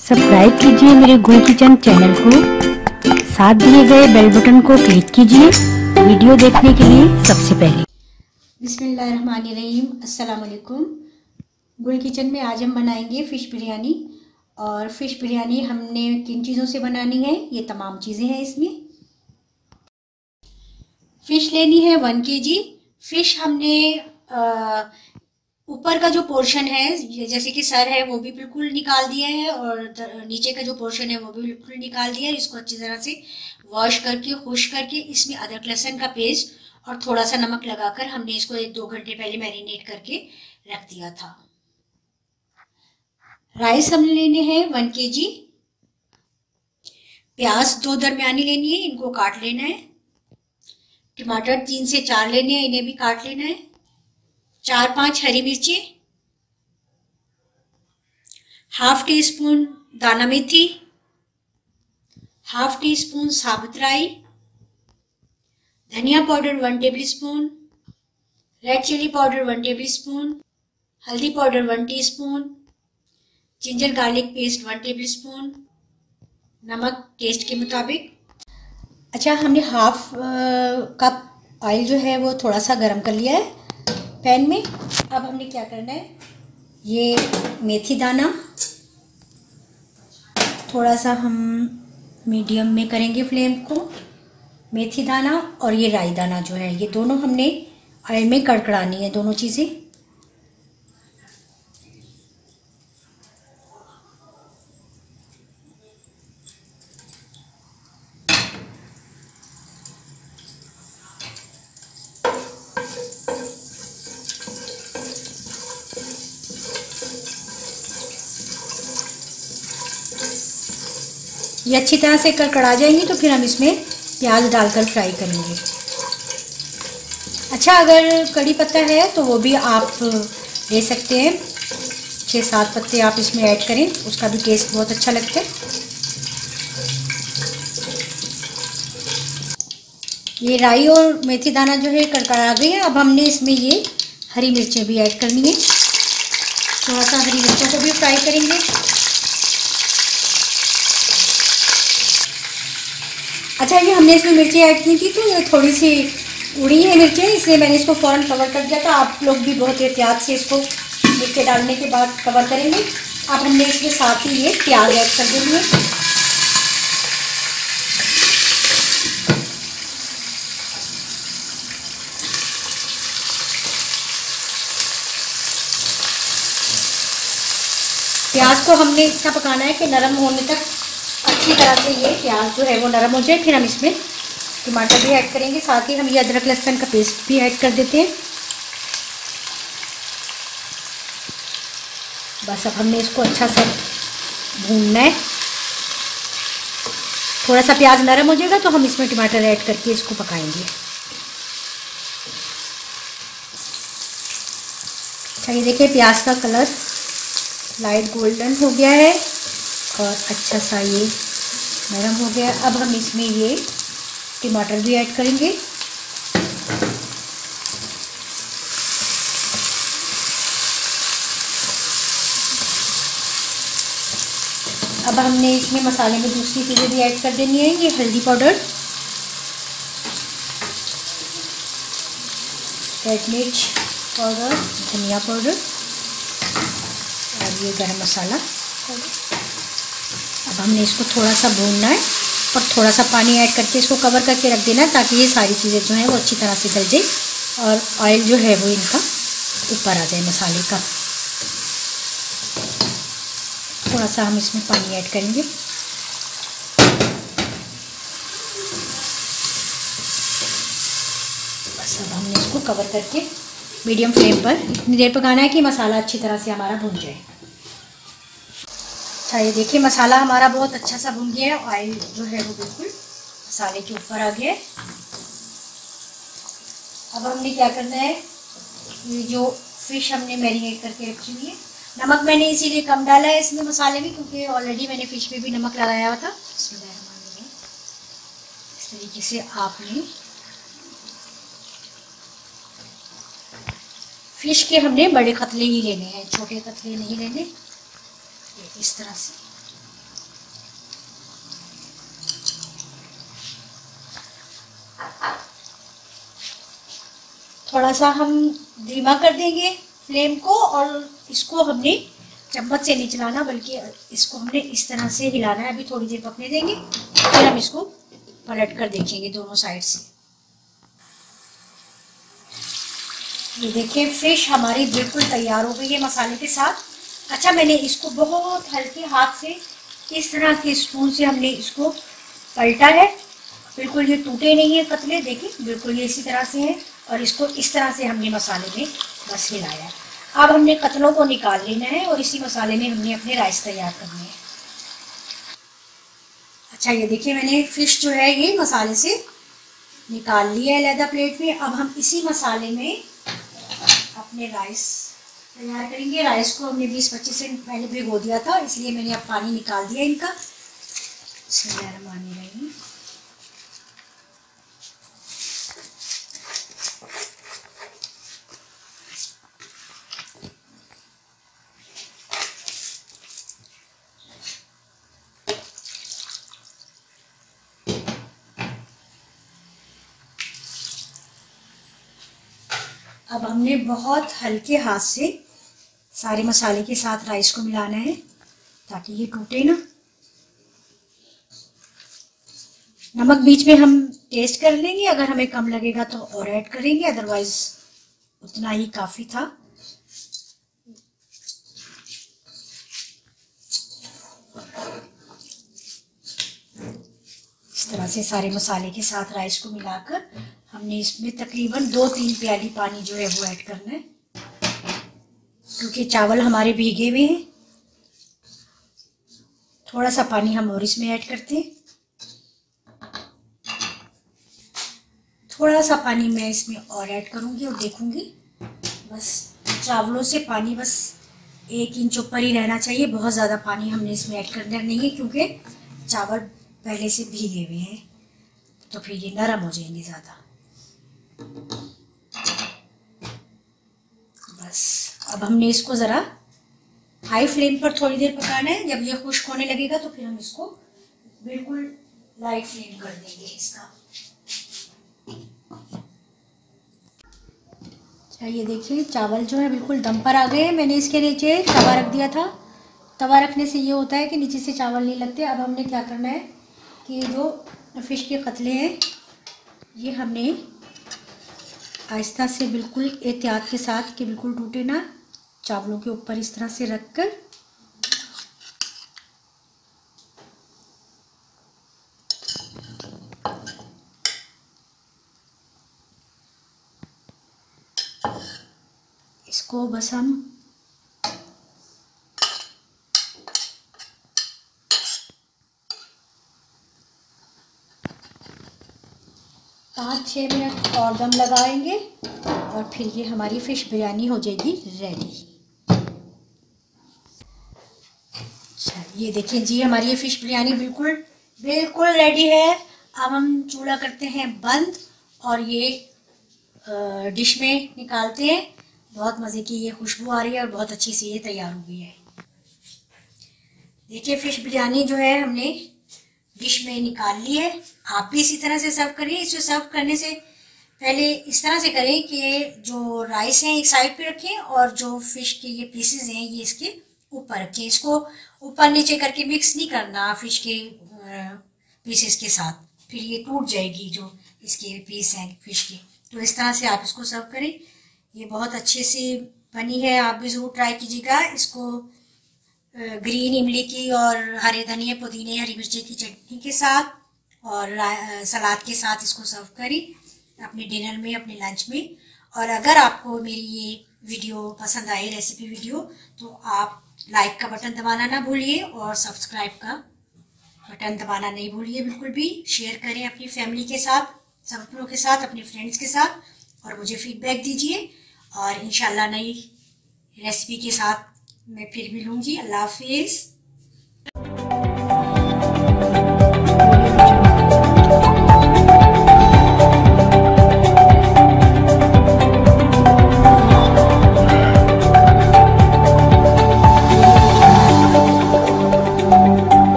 Subscribe कीजिए मेरे गुल किचन चैनल को, साथ दिए गए बेल बटन को क्लिक कीजिए वीडियो देखने के लिए सबसे पहले। बिस्मिल्लाहिर्रहमानिर्रहीम, अस्सलाम वालेकुम। गुल किचन में आज हम बनाएंगे फ़िश बिरयानी। और फ़िश बिरयानी हमने किन चीज़ों से बनानी है, ये तमाम चीज़ें हैं इसमें। फ़िश लेनी है 1 kg। फ़िश हमने ऊपर का जो पोर्शन है, जैसे कि सर है, वो भी बिल्कुल निकाल दिया है और नीचे का जो पोर्शन है वो भी बिल्कुल निकाल दिया है। इसको अच्छी तरह से वॉश करके खुश करके इसमें अदरक लहसुन का पेस्ट और थोड़ा सा नमक लगाकर हमने इसको 1-2 घंटे पहले मैरिनेट करके रख दिया था। राइस हमने लेने हैं 1 kg। प्याज 2 दरमियानी लेनी है, इनको काट लेना है। टमाटर 3 से 4 लेने हैं, इन्हें भी काट लेना है। 4-5 हरी मिर्ची, ½ टीस्पून दाना मेथी, ½ टीस्पून साबुत राई, धनिया powder 1 tablespoon, red chilli powder 1 tablespoon, हल्दी powder 1 teaspoon, ginger garlic paste 1 tablespoon, नमक टेस्ट के मुताबिक। अच्छा, हमने ½ कप ऑयल जो है वो थोड़ा सा गर्म कर लिया है पैन में। अब हमने क्या करना है, ये मेथी दाना थोड़ा सा हम मीडियम में करेंगे फ्लेम को। मेथी दाना और ये राई दाना जो है, ये दोनों हमने ऑयल में कड़कड़ानी है, दोनों चीज़ें। ये अच्छी तरह से कड़कड़ा जाएंगी तो फिर हम इसमें प्याज डालकर फ्राई करेंगे। अच्छा, अगर कड़ी पत्ता है तो वो भी आप ले सकते हैं, 6-7 पत्ते आप इसमें ऐड करें, उसका भी टेस्ट बहुत अच्छा लगता है। ये राई और मेथी दाना जो है कड़कड़ा गई है। अब हमने इसमें ये हरी मिर्चें भी ऐड करनी है, थोड़ा सा हरी मिर्चों को भी फ्राई करेंगे। अच्छा, ये हमने इसमें मिर्ची ऐड की थी तो ये थोड़ी सी उड़ी है मिर्चें, इसलिए मैंने इसको फ़ौरन कवर कर दिया था। आप लोग भी बहुत एहतियात से इसको मिर्चें डालने के बाद कवर करेंगे। अब हमने इसके साथ ही ये प्याज ऐड कर देंगे। प्याज को हमने इतना पकाना है कि नरम होने तक अच्छी तरह से ये प्याज जो है वो नरम हो जाए। फिर हम इसमें टमाटर भी ऐड करेंगे, साथ ही हम ये अदरक लहसुन का पेस्ट भी ऐड कर देते हैं। बस अब हमने इसको अच्छा सा भूनना है। थोड़ा सा प्याज नरम हो जाएगा तो हम इसमें टमाटर ऐड करके इसको पकाएंगे। अच्छा, ये देखिए प्याज का कलर लाइट गोल्डन हो गया है और अच्छा सा ये नरम हो गया। अब हम इसमें ये टमाटर भी ऐड करेंगे। अब हमने इसमें मसाले में दूसरी चीज़ें भी ऐड कर देनी है। ये हल्दी पाउडर, रेड मिर्च पाउडर, धनिया पाउडर और ये गरम मसाला पाउडर। अब हमने इसको थोड़ा सा भूनना है और थोड़ा सा पानी ऐड करके इसको कवर करके रख देना है ताकि ये सारी चीज़ें जो हैं वो अच्छी तरह से गल जाए और ऑयल जो है वो इनका ऊपर आ जाए मसाले का। थोड़ा सा हम इसमें पानी ऐड करेंगे। बस अब हमने इसको कवर करके मीडियम फ्लेम पर इतनी देर पकाना है कि मसाला अच्छी तरह से हमारा भुन जाए। अच्छा, ये देखिए मसाला हमारा बहुत अच्छा सा भुन गया है, ऑयल जो है वो बिल्कुल मसाले के ऊपर आ गया है। अब हमने क्या करना है, ये जो फ़िश हमने मैरिनेट करके रखी हुई है, नमक मैंने इसीलिए कम डाला है इसमें मसाले में क्योंकि ऑलरेडी मैंने फ़िश में भी नमक लगाया हुआ था। इस तरीके से आपने फ़िश के हमने बड़े कतले ही लेने हैं, छोटे कतले नहीं लेने। इस तरह से थोड़ा सा हम धीमा कर देंगे फ्लेम को, और इसको हमने चम्मच से नहीं चलाना बल्कि इसको हमने इस तरह से हिलाना है। अभी थोड़ी देर पकने देंगे, फिर हम इसको पलट कर देखेंगे दोनों साइड से। ये देखिए फिश हमारी बिल्कुल तैयार हो गई है मसाले के साथ। अच्छा, मैंने इसको बहुत हल्के हाथ से इस तरह के स्पून से हमने इसको पलटा है, बिल्कुल ये टूटे नहीं है कतले, देखिए बिल्कुल ये इसी तरह से है। और इसको इस तरह से हमने मसाले में बस हिलाया। अब हमने कतलों को निकाल लेना है और इसी मसाले में हमने अपने राइस तैयार करने हैं। अच्छा, ये देखिए मैंने फिश जो है ये मसाले से निकाल लिया है अलग प्लेट में। अब हम इसी मसाले में अपने राइस तैयार करेंगे। राइस को हमने 20-25 मिनट पहले भिगो दिया था, इसलिए मैंने अब पानी निकाल दिया इनका। बिस्मिल्लाहिर्रहमानिर्रहीम। अब हमने बहुत हल्के हाथ से सारे मसाले के साथ राइस को मिलाना है ताकि ये टूटे ना। नमक बीच में हम टेस्ट कर लेंगे, अगर हमें कम लगेगा तो और ऐड करेंगे, अदरवाइज उतना ही काफ़ी था। इस तरह से सारे मसाले के साथ राइस को मिलाकर हमने इसमें तकरीबन 2-3 प्याली पानी जो है वो ऐड करना है, क्योंकि चावल हमारे भीगे हुए हैं। थोड़ा सा पानी हम और इसमें ऐड करते हैं। थोड़ा सा पानी मैं इसमें और ऐड करूँगी और देखूँगी, बस चावलों से पानी बस 1 इंच ऊपर ही रहना चाहिए। बहुत ज़्यादा पानी हमने इसमें ऐड करना नहीं है, क्योंकि चावल पहले से भीगे हुए हैं तो फिर ये नरम हो जाएंगे ज़्यादा। बस अब हमने इसको ज़रा हाई फ्लेम पर थोड़ी देर पकाना है। जब ये खुश्क होने लगेगा तो फिर हम इसको बिल्कुल लाइट फ्लेम कर देंगे इसका। ये देखिए चावल जो है बिल्कुल दम पर आ गए हैं। मैंने इसके नीचे तवा रख दिया था। तवा रखने से ये होता है कि नीचे से चावल नहीं लगते। अब हमने क्या करना है कि जो फिश के कतले हैं ये हमने आहिस्ता से बिल्कुल एहतियात के साथ कि बिल्कुल टूटे ना, चावलों के ऊपर इस तरह से रख कर इसको बस हम पाँच 6 मिनट और दम लगाएंगे और फिर ये हमारी फ़िश बिरयानी हो जाएगी रेडी। अच्छा, ये देखिए जी हमारी ये फ़िश बिरयानी बिल्कुल बिल्कुल रेडी है। अब हम चूल्हा करते हैं बंद और ये डिश में निकालते हैं। बहुत मज़े की ये खुशबू आ रही है और बहुत अच्छी सी ये तैयार हो गई है। देखिए फ़िश बिरयानी जो है हमने डिश में निकाल ली है। आप भी इसी तरह से सर्व करिए। इसे सर्व करने से पहले इस तरह से करें कि जो राइस है एक साइड पे रखें और जो फ़िश के ये पीसेस हैं ये इसके ऊपर रखें। इसको ऊपर नीचे करके मिक्स नहीं करना फ़िश के पीसेस के साथ, फिर ये टूट जाएगी जो इसके पीस हैं फ़िश के। तो इस तरह से आप इसको सर्व करें। ये बहुत अच्छे से बनी है, आप भी ज़रूर ट्राई कीजिएगा। इसको ग्रीन इमली की और हरे धनिया पुदीने हरी मिर्ची की चटनी के साथ और सलाद के साथ इसको सर्व करें अपने डिनर में, अपने लंच में। और अगर आपको मेरी ये वीडियो पसंद आए, रेसिपी वीडियो, तो आप लाइक का बटन दबाना ना भूलिए और सब्सक्राइब का बटन दबाना नहीं भूलिए बिल्कुल भी। शेयर करें अपनी फैमिली के साथ, सब लोगों के साथ, अपने फ्रेंड्स के साथ और मुझे फीडबैक दीजिए। और इंशाल्लाह नई रेसिपी के साथ मैं फिर मिलूँगी। अल्लाह हाफिज़।